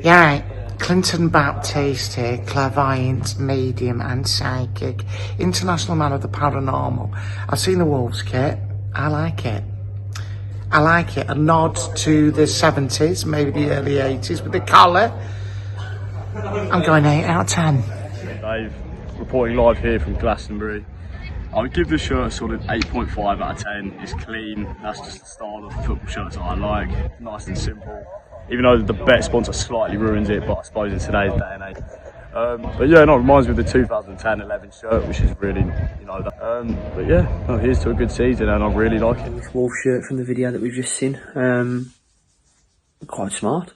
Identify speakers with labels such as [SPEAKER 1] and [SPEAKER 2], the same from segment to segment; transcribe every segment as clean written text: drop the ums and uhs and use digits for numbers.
[SPEAKER 1] Yeah, Clinton Baptiste here, clairvoyant, medium and psychic, international man of the paranormal. I've seen the Wolves kit, I like it. I like it, a nod to the 70s, maybe the early 80s with the collar. I'm going 8 out of 10.
[SPEAKER 2] Dave, reporting live here from Glastonbury. I would give the shirt a solid 8.5 out of 10. It's clean, that's just the style of football shirts that I like, nice and simple. Even though the bet sponsor slightly ruins it, but I suppose in today's day and age. But yeah, no, it reminds me of the 2010-11 shirt, which is really, but yeah, no, here's to a good season and I really like it.
[SPEAKER 3] This Wolf shirt from the video that we've just seen, quite smart.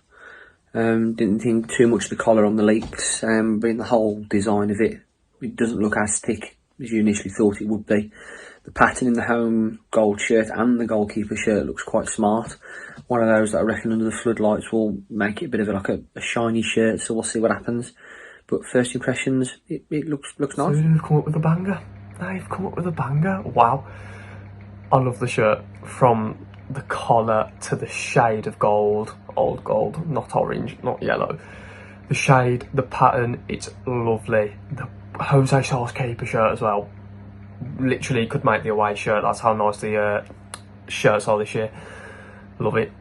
[SPEAKER 3] Didn't think too much of the collar on the leaks, but in the whole design of it, it doesn't look as thick as you initially thought it would be. The pattern in the home gold shirt and the goalkeeper shirt looks quite smart. One of those that I reckon under the floodlights will make it a bit of a shiny shirt, so we'll see what happens. But first impressions, it looks nice.
[SPEAKER 4] Sudu's come up with a banger. They've come up with a banger. Wow. I love the shirt. From the collar to the shade of gold. Old gold, not orange, not yellow. The shade, the pattern, it's lovely. The Jose Sal's keeper shirt as well. Literally could make the away shirt. That's how nice the shirts are this year. Love it.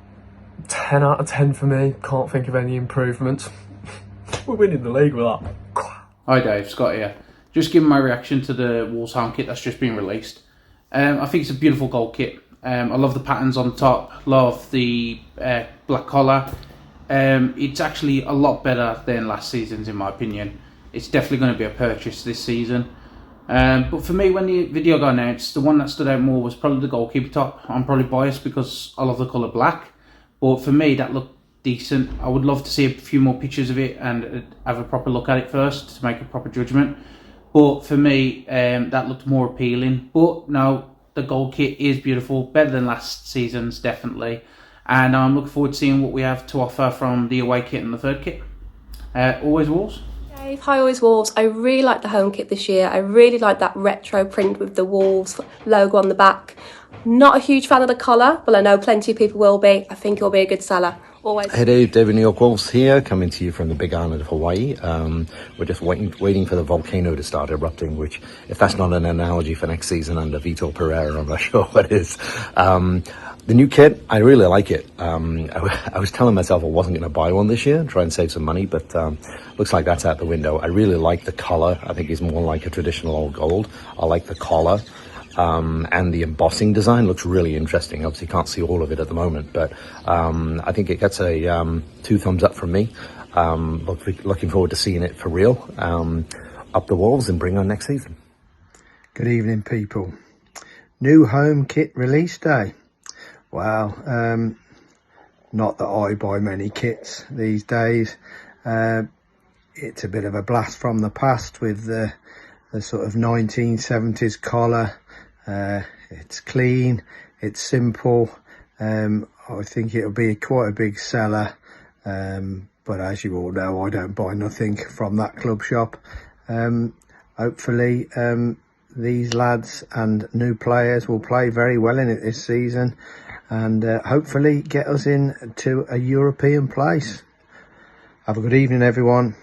[SPEAKER 4] 10 out of 10 for me. Can't think of any improvements. We're winning the league with that.
[SPEAKER 5] Hi Dave, Scott here. Just giving my reaction to the Wolves home kit that's just been released. I think it's a beautiful gold kit. I love the patterns on top, love the black collar. It's actually a lot better than last season's in my opinion. It's definitely going to be a purchase this season. But for me, when the video got announced, the one that stood out more was probably the goalkeeper top. I'm probably biased because I love the colour black. But for me, that looked decent. I would love to see a few more pictures of it and have a proper look at it first to make a proper judgment. But for me, that looked more appealing. But no, the gold kit is beautiful, better than last season's definitely. And I'm looking forward to seeing what we have to offer from the away kit and the third kit. Always Wolves.
[SPEAKER 6] Dave, hi Always Wolves. I really like the home kit this year. I really like that retro print with the Wolves logo on the back. Not a huge fan of the collar, but I know plenty of people will be. I think it'll be a good seller. Always.
[SPEAKER 7] Hey Dave, David New York Wolves here, coming to you from the Big Island of Hawaii. We're just waiting for the volcano to start erupting, which, if that's not an analogy for next season under Vitor Pereira, I'm not sure what is. The new kit, I really like it. I was telling myself I wasn't going to buy one this year, try and save some money, but looks like that's out the window. I really like the color. I think it's more like a traditional old gold. I like the collar. And the embossing design looks really interesting. Obviously can't see all of it at the moment, but I think it gets a 2 thumbs up from me. Looking forward to seeing it for real. Up the walls and bring on next season.
[SPEAKER 8] Good evening, people. New home kit release day. Wow, not that I buy many kits these days. It's a bit of a blast from the past with the sort of 1970s collar. It's clean, it's simple. I think it'll be quite a big seller, but as you all know, I don't buy nothing from that club shop. Hopefully these lads and new players will play very well in it this season and hopefully get us into a European place. Have a good evening, everyone.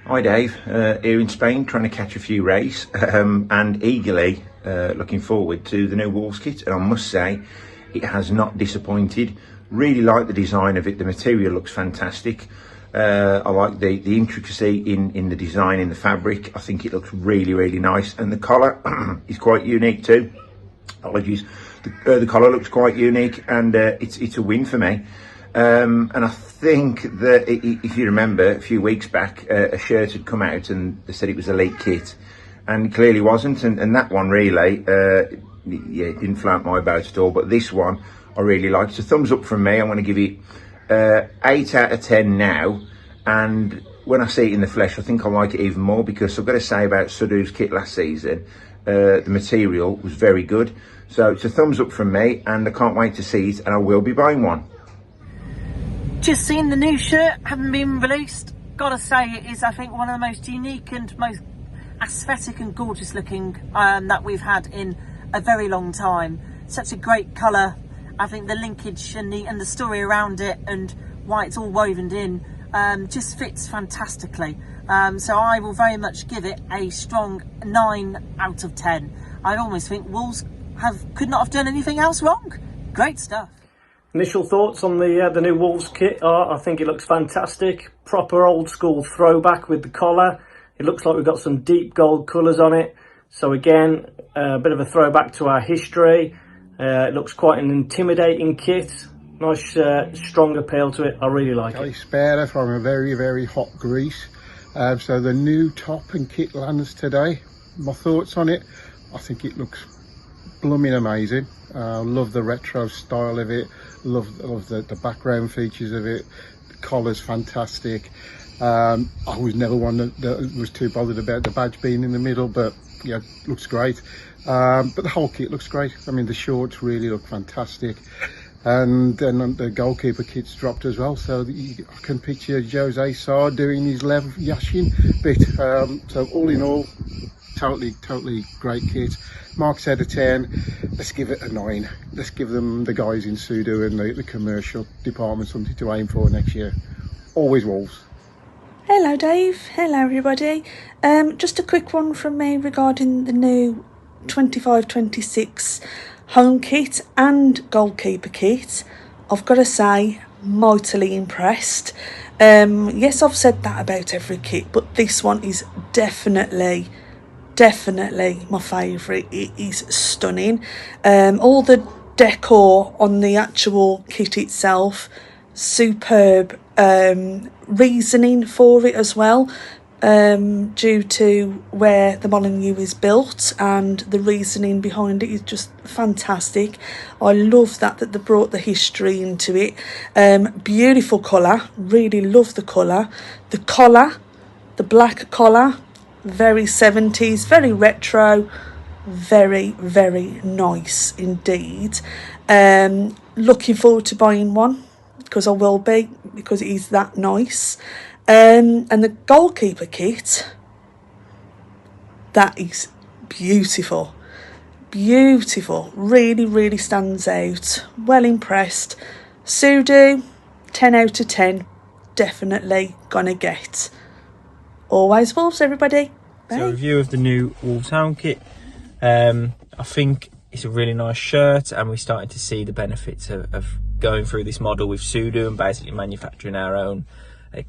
[SPEAKER 9] Hi Dave, here in Spain trying to catch a few rays and eagerly looking forward to the new Wolves kit, and I must say it has not disappointed. Really like the design of it, the material looks fantastic. I like the intricacy in the design, in the fabric. I think it looks really nice, and the collar is quite unique too. Apologies, the collar looks quite unique, and it's a win for me. And I think that if you remember a few weeks back, a shirt had come out and they said it was a elite kit, and it clearly wasn't. And that one really, it didn't flout my boat at all. But this one I really like. It's a thumbs up from me. I'm going to give it 8 out of 10 now. And when I see it in the flesh, I think I like it even more, because I've got to say about Sudu's kit last season, the material was very good. So it's a thumbs up from me, and I can't wait to see it, and I will be buying one.
[SPEAKER 10] Just seen the new shirt having been released. Gotta say, it is, I think, one of the most unique and most aesthetic and gorgeous looking that we've had in a very long time. Such a great colour. I think the linkage and the story around it and why it's all woven in, just fits fantastically. So I will very much give it a strong 9 out of 10. I almost think Wolves could not have done anything else wrong. Great stuff.
[SPEAKER 4] Initial thoughts on the new Wolves kit are, I think it looks fantastic. Proper old school throwback with the collar. It looks like we've got some deep gold colours on it. So again, a bit of a throwback to our history. It looks quite an intimidating kit. Nice strong appeal to it. I really like it.
[SPEAKER 8] Spare from a very hot Greece. So the new top and kit lands today. My thoughts on it, I think it looks blooming amazing. Love the retro style of it. Love the background features of it. The collar's fantastic. I was never one that was too bothered about the badge being in the middle, but yeah, looks great. But the whole kit looks great. I mean, the shorts really look fantastic. And then the goalkeeper kit's dropped as well, so I can picture Jose Sa doing his Lev Yashin bit. So all in all, totally great kit. Marks out of 10. Let's give it a 9. Let's give them, the guys in Sudu and the commercial department, something to aim for next year. Always Wolves.
[SPEAKER 11] Hello Dave, hello everybody. Just a quick one from me regarding the new 25-26 home kit and goalkeeper kit. I've got to say, mightily impressed. Yes, I've said that about every kit, but this one is definitely my favourite. It is stunning. All the decor on the actual kit itself, superb. Reasoning for it as well, due to where the Molineux is built, and the reasoning behind it is just fantastic. I love that they brought the history into it. Beautiful colour, really love the colour. The collar, the black collar, very 70s, very retro, very nice indeed. Looking forward to buying one, because I will be, because it is that nice. And the goalkeeper kit, that is beautiful, really stands out. Well impressed. Sudu, 10 out of 10, definitely gonna get. Always Wolves, everybody. Bye.
[SPEAKER 12] So, a review of the new Wolves home kit. I think it's a really nice shirt, and we're starting to see the benefits of going through this model with Sudu and basically manufacturing our own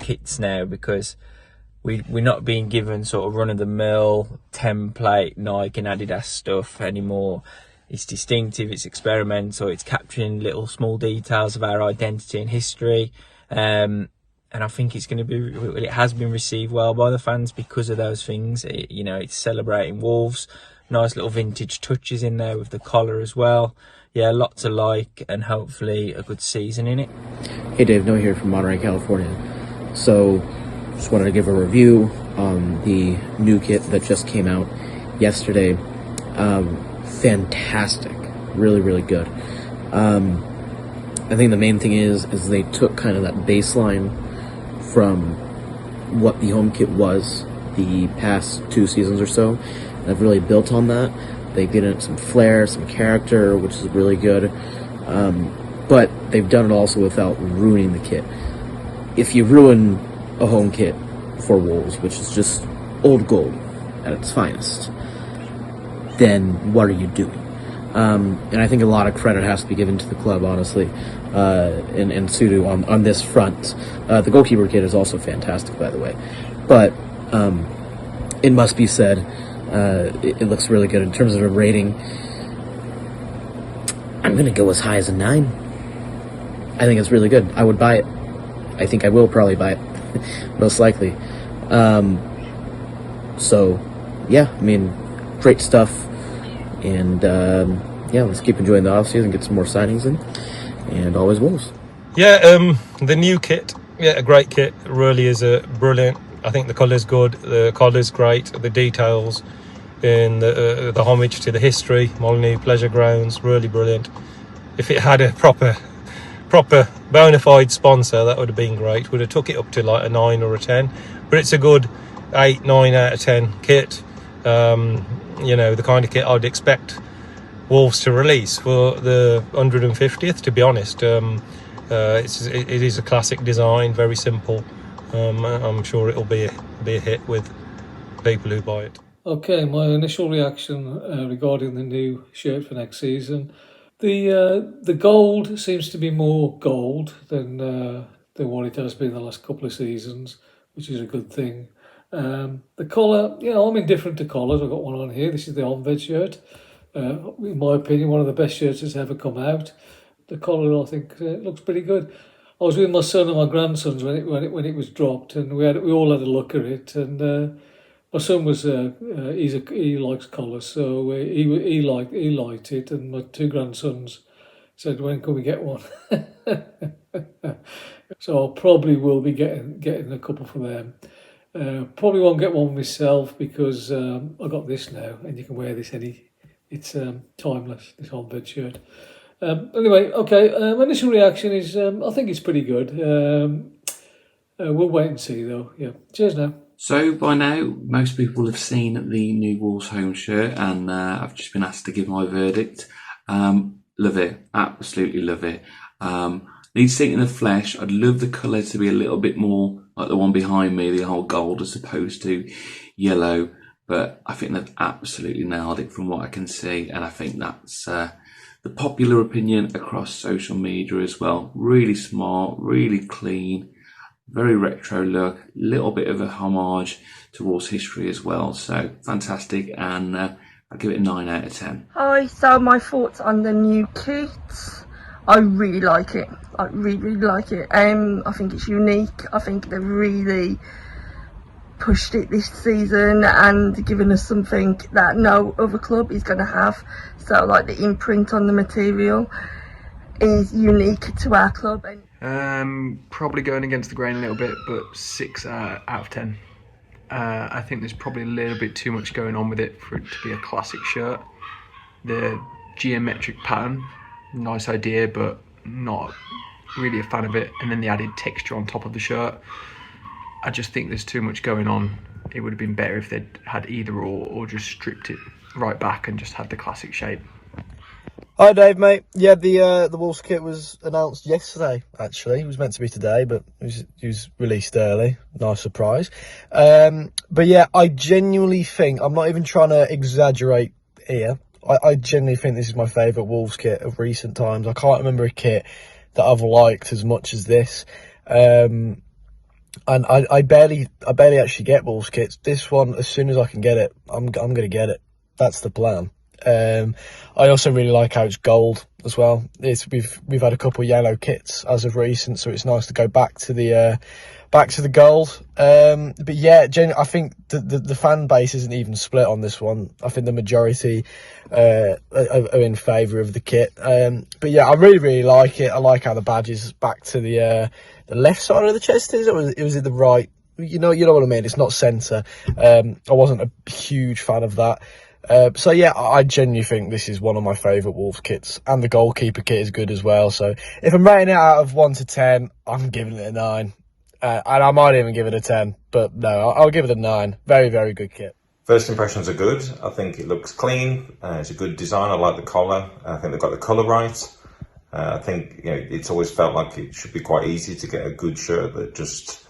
[SPEAKER 12] kits now, because we're not being given sort of run-of-the-mill template Nike and Adidas stuff anymore. It's distinctive, it's experimental, it's capturing little small details of our identity and history, and I think it's going to be, it has been received well by the fans because of those things. It's celebrating Wolves, nice little vintage touches in there with the collar as well. Yeah, a lot to like, and hopefully a good season in it.
[SPEAKER 3] Hey Dave, Noah here from Monterey, California. So, just wanted to give a review on the new kit that just came out yesterday. Fantastic, really good. I think the main thing is they took kind of that baseline from what the home kit was the past 2 seasons or so, and I've really built on that. They get in some flair, some character, which is really good. But they've done it also without ruining the kit. If you ruin a home kit for Wolves, which is just old gold at its finest, then what are you doing? And I think a lot of credit has to be given to the club, honestly, and Sudu on this front. The goalkeeper kit is also fantastic, by the way. But it must be said, it looks really good. In terms of a rating, I'm going to go as high as a 9. I think it's really good. I would buy it. I think I will probably buy it, most likely. So, yeah, I mean, great stuff. And, yeah, let's keep enjoying the off-season, get some more signings in. And always Wolves.
[SPEAKER 13] Yeah, the new kit, a great kit. It really is brilliant. I think the colour's good, the collar's great, the details in the homage to the history, Molineux Pleasure Grounds, really brilliant. If it had a proper bona fide sponsor, that would have been great. Would have took it up to like a 9 or a 10, but it's a good 8, 9 out of 10 kit. The kind of kit I'd expect Wolves to release for the 150th, to be honest. It is a classic design, very simple. I'm sure it'll be a hit with people who buy it.
[SPEAKER 14] Okay, my initial reaction regarding the new shirt for next season. The gold seems to be more gold than what it has been the last couple of seasons, which is a good thing. The colour, I'm indifferent to colours. I've got one on here. This is the Onved shirt. In my opinion, one of the best shirts that's ever come out. The colour, I think, looks pretty good. I was with my son and my grandsons when it was dropped, and we all had a look at it. And my son was he likes colours, so he liked it, and my two grandsons said, "When can we get one?" So I probably will be getting a couple for them. Probably won't get one myself because I got this now, and you can wear this it's timeless, this Onved shirt. Anyway, okay, my initial reaction is I think it's pretty good. We'll wait and see though. Yeah, cheers now.
[SPEAKER 3] So by now, most people have seen the new Wolves home shirt, and I've just been asked to give my verdict. Love it, absolutely love it. Need to see it in the flesh. I'd love the colour to be a little bit more like the one behind me, the whole gold as opposed to yellow. But I think they've absolutely nailed it from what I can see, and I think that's the popular opinion across social media as well. Really smart, really clean, very retro look, little bit of a homage towards history as well. So fantastic, and I'll give it a 9 out of 10.
[SPEAKER 15] Hi, so my thoughts on the new kit. I really like it. I really like it. I think it's unique. I think they've really pushed it this season and given us something that no other club is going to have. So like the imprint on the material is unique to our club.
[SPEAKER 16] Probably going against the grain a little bit, but 6 out of 10. I think there's probably a little bit too much going on with it for it to be a classic shirt. The geometric pattern, nice idea, but not really a fan of it. And then the added texture on top of the shirt, I just think there's too much going on. It would have been better if they'd had either or just stripped it right back and just had the classic shape.
[SPEAKER 17] Hi Dave, mate. Yeah, the Wolves kit was announced yesterday, actually. It was meant to be today, but it was released early. Nice surprise. But yeah, I genuinely think, I'm not even trying to exaggerate here, I genuinely think this is my favourite Wolves kit of recent times. I can't remember a kit that I've liked as much as this. And I barely actually get Wolves kits. This one, as soon as I can get it, I'm going to get it. That's the plan. I also really like how it's gold as well. We've had a couple of yellow kits as of recent, so it's nice to go back to the gold. But yeah, I think the fan base isn't even split on this one. I think the majority are in favour of the kit. But yeah, I really like it. I like how the badge is back to the left side of the chest. Is it? Or was it the right? You know what I mean. It's not centre. I wasn't a huge fan of that. So yeah, I genuinely think this is one of my favourite Wolves kits, and the goalkeeper kit is good as well. So if I'm rating it out of 1 to 10, I'm giving it a 9, and I might even give it a 10, but no, I'll give it a 9. Very, very good kit.
[SPEAKER 9] First impressions are good. I think it looks clean. It's a good design. I like the collar. I think they've got the colour right. I think it's always felt like it should be quite easy to get a good shirt that just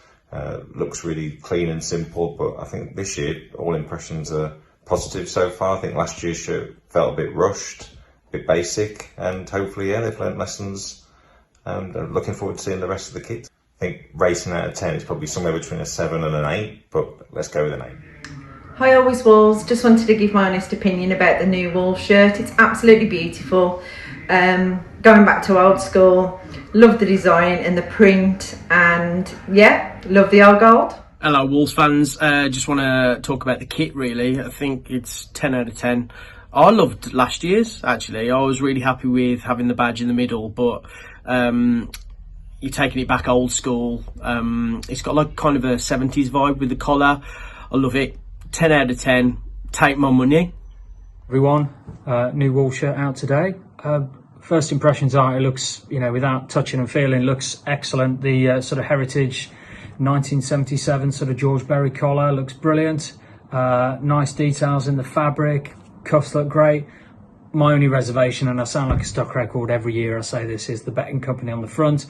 [SPEAKER 9] looks really clean and simple. But I think this year all impressions are positive so far. I think last year's shirt felt a bit rushed, a bit basic, and hopefully, they've learnt lessons, and I'm looking forward to seeing the rest of the kit. I think rating out of 10 is probably somewhere between a 7 and an 8, but let's go with an 8.
[SPEAKER 18] Hi Always Wolves, just wanted to give my honest opinion about the new Wolves shirt. It's absolutely beautiful. Going back to old school, love the design and the print, and yeah, love the old gold.
[SPEAKER 19] Hello Wolves fans, just want to talk about the kit really. I think it's 10 out of 10. I loved last year's actually. I was really happy with having the badge in the middle, but you're taking it back old school. It's got like kind of a 70s vibe with the collar. I love it. 10 out of 10. Take my money.
[SPEAKER 20] Everyone, new Wolves shirt out today. First impressions are it looks, without touching and feeling, looks excellent. The sort of heritage 1977 sort of George Berry collar looks brilliant. Nice details in the fabric. Cuffs look great. my only reservation, and I sound like a stock record every year I say this, is the betting company on the front.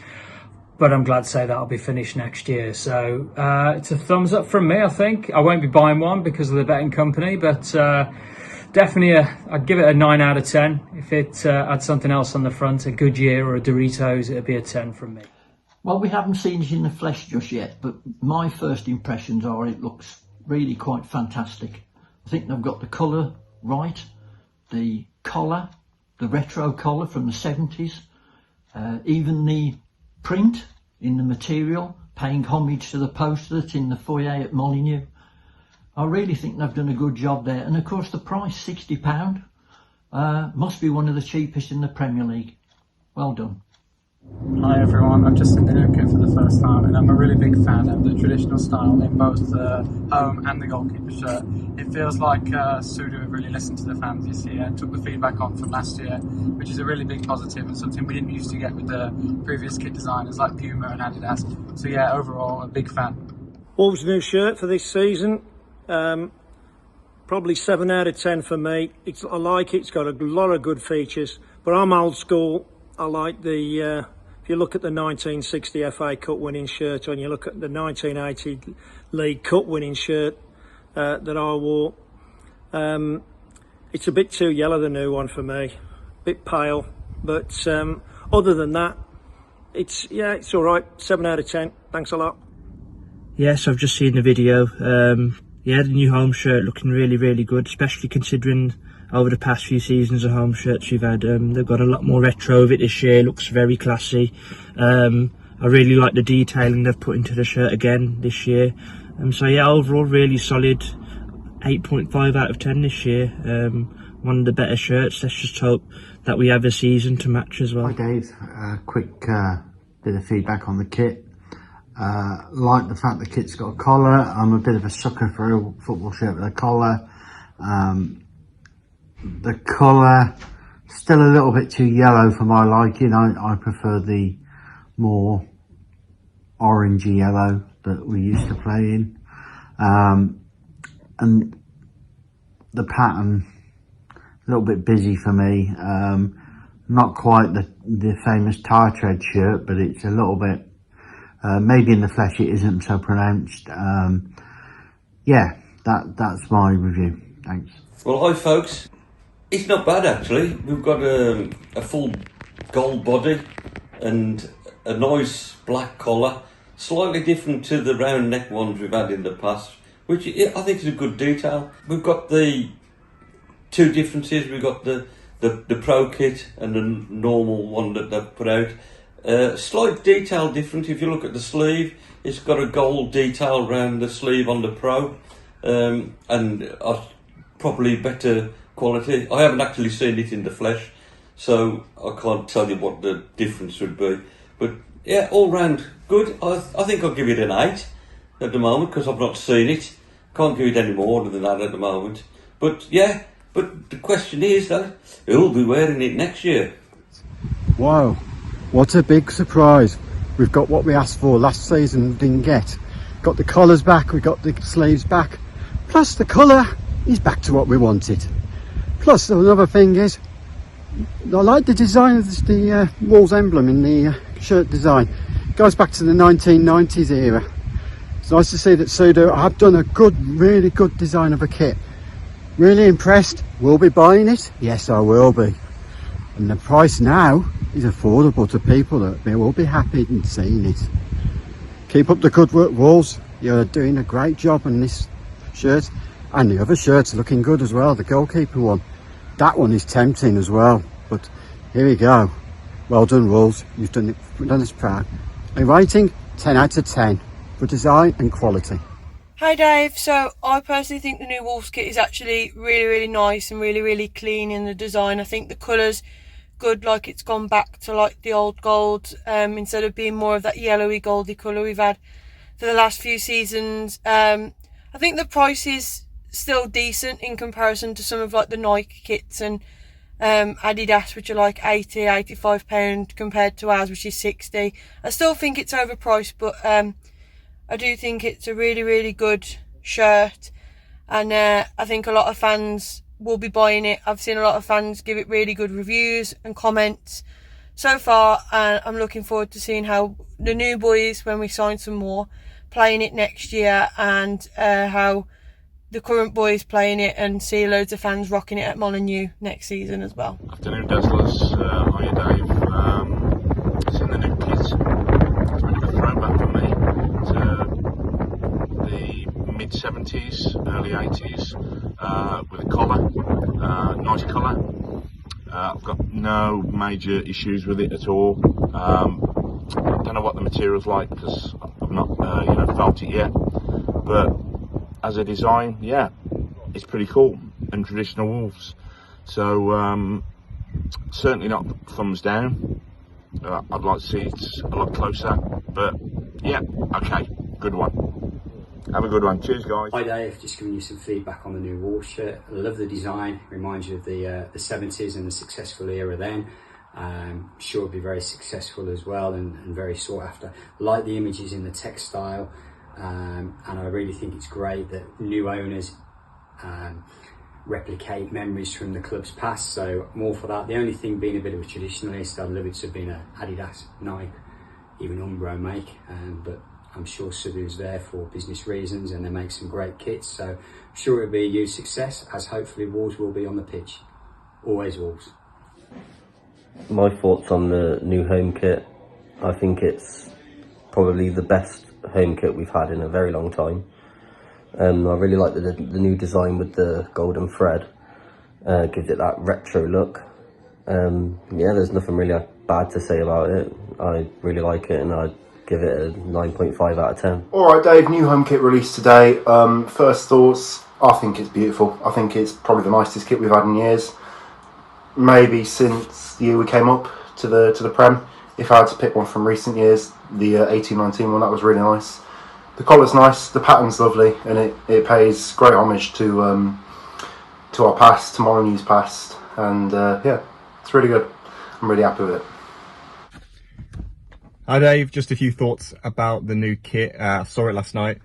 [SPEAKER 20] But I'm glad to say that'll be finished next year. So it's a thumbs up from me, I think. I won't be buying one because of the betting company, but definitely I'd give it a 9 out of 10. If it had something else on the front, a Goodyear or a Doritos, it'd be a 10 from me.
[SPEAKER 21] Well, we haven't seen it in the flesh just yet, but my first impressions are it looks really quite fantastic. I think they've got the colour right, the collar, the retro collar from the 70s, even the print in the material, paying homage to the poster that's in the foyer at Molyneux. I really think they've done a good job there. And of course the price, £60, must be one of the cheapest in the Premier League. Well done.
[SPEAKER 22] Hi everyone, I've just seen the new kit for the first time and I'm a really big fan of the traditional style in both the home and the goalkeeper shirt. It feels like Sudu have really listened to the fans this year and took the feedback on from last year, which is a really big positive and something we didn't used to get with the previous kit designers like Puma and Adidas. So yeah, overall a big fan.
[SPEAKER 23] Wolves' new shirt for this season, probably 7 out of 10 for me. I like it, it's got a lot of good features, but I'm old school. I like the if you look at the 1960 FA Cup winning shirt, or you look at the 1980 League Cup winning shirt that I wore, it's a bit too yellow, the new one for me, a bit pale. But other than that, it's all right. 7 out of 10. Thanks a lot.
[SPEAKER 3] Yes, I've just seen the video. Yeah, the new home shirt looking really, really good, especially considering over the past few seasons of home shirts we've had. They've got a lot more retro of it this year, looks very classy. I really like the detailing they've put into the shirt again this year. So yeah, overall really solid, 8.5 out of 10 this year. One of the better shirts. Let's just hope that we have a season to match as well.
[SPEAKER 24] Hi Dave, quick bit of feedback on the kit. Like the fact the kit's got a collar. I'm a bit of a sucker for a football shirt with a collar. The colour still a little bit too yellow for my liking. I prefer the more orangey yellow that we used to play in, and the pattern a little bit busy for me. Not quite the famous tire tread shirt, but it's a little bit maybe in the flesh it isn't so pronounced. Yeah, that's my review. Thanks.
[SPEAKER 25] Well, hi folks. It's not bad actually. We've got a full gold body and a nice black collar, slightly different to the round neck ones we've had in the past, which I think is a good detail. We've got the two differences. We've got the pro kit and the normal one that they've put out. Slight detail difference. If you look at the sleeve, it's got a gold detail around the sleeve on the pro, and probably better quality. I haven't actually seen it in the flesh, so I can't tell you what the difference would be. But yeah, all round good. I think I'll give it an 8 at the moment because I've not seen it. Can't give it any more than that at the moment. But yeah, but the question is though, who'll be wearing it next year?
[SPEAKER 24] Wow, what a big surprise. We've got what we asked for last season and didn't get. Got the collars back, we got the sleeves back, plus the colour is back to what we wanted. Plus another thing is, I like the design of the Wolves emblem in the shirt design. It goes back to the 1990s era. It's nice to see that Sudu have done a really good design of a kit. Really impressed. Will be buying it? Yes, I will be. And the price now is affordable to people that they will be happy in seeing it. Keep up the good work, Wolves. You're doing a great job on this shirt. And the other shirt's looking good as well, the goalkeeper one. That one is tempting as well, but here we go. Well done, Wolves. You've done us proud. A rating 10 out of 10 for design and quality.
[SPEAKER 26] Hi Dave, so I personally think the new Wolves kit is actually really nice and really clean in the design. I think the colour's good, like it's gone back to like the old gold, instead of being more of that yellowy goldy colour we've had for the last few seasons. I think the price is still decent in comparison to some of like the Nike kits and Adidas, which are like £80-85 compared to ours, which is 60. I still think it's overpriced, but I do think it's a really good shirt, and I think a lot of fans will be buying it. I've seen a lot of fans give it really good reviews and comments so far, and I'm looking forward to seeing how the new boys, when we sign some more, playing it next year, and how the current boys playing it, and see loads of fans rocking it at Molineux next season as well.
[SPEAKER 1] Afternoon, Dazzlers. Hiya, Dave. Seen the new kit. It's a bit of a throwback for me to the mid-70s, early 80s, with a collar, nice colour. I've got no major issues with it at all. I don't know what the material's like because I've not felt it yet, but as a design, yeah, it's pretty cool and traditional Wolves. So certainly not thumbs down. I'd like to see it a lot closer, but yeah, okay, good one. Have a good one. Cheers, guys.
[SPEAKER 2] Hi Dave, just giving you some feedback on the new Wolves shirt. I love the design, reminds you of the 70s and the successful era then. Sure it'll be very successful as well, and very sought after. Like the images in the textile, and I really think it's great that new owners replicate memories from the club's past, so more for that. The only thing, being a bit of a traditionalist, I'd love it to have been a Adidas, Nike, even Umbro make, but I'm sure Sudu's there for business reasons, and they make some great kits, so I'm sure it'll be a huge success, as hopefully Wolves will be on the pitch. Always Wolves.
[SPEAKER 5] My thoughts on the new home kit: I think it's probably the best home kit we've had in a very long time. I really like the new design with the golden thread. Gives it that retro look. Yeah, there's nothing really bad to say about it. I really like it, and I'd give it a 9.5 out of 10.
[SPEAKER 6] Alright Dave, new home kit released today. First thoughts, I think it's beautiful. I think it's probably the nicest kit we've had in years. Maybe since the year we came up to the Prem. If I had to pick one from recent years, the 18-19 one, that was really nice. The collar's nice, the pattern's lovely, and it pays great homage to our past, to Molineux's past, and yeah, it's really good. I'm really happy with it.
[SPEAKER 7] Hi Dave, just a few thoughts about the new kit. I saw it last night.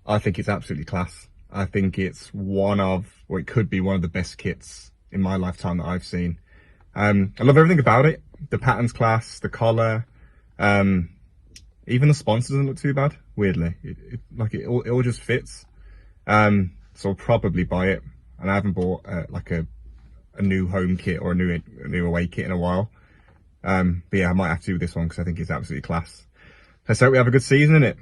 [SPEAKER 7] I think it's absolutely class. I think it's it could be one of the best kits in my lifetime that I've seen. I love everything about it. The pattern's class, the collar, even the sponsor doesn't look too bad, weirdly. It all just fits. So I'll probably buy it. And I haven't bought like a new home kit or a new away kit in a while. But yeah, I might have to do this one because I think it's absolutely class. Let's hope we have a good season in it.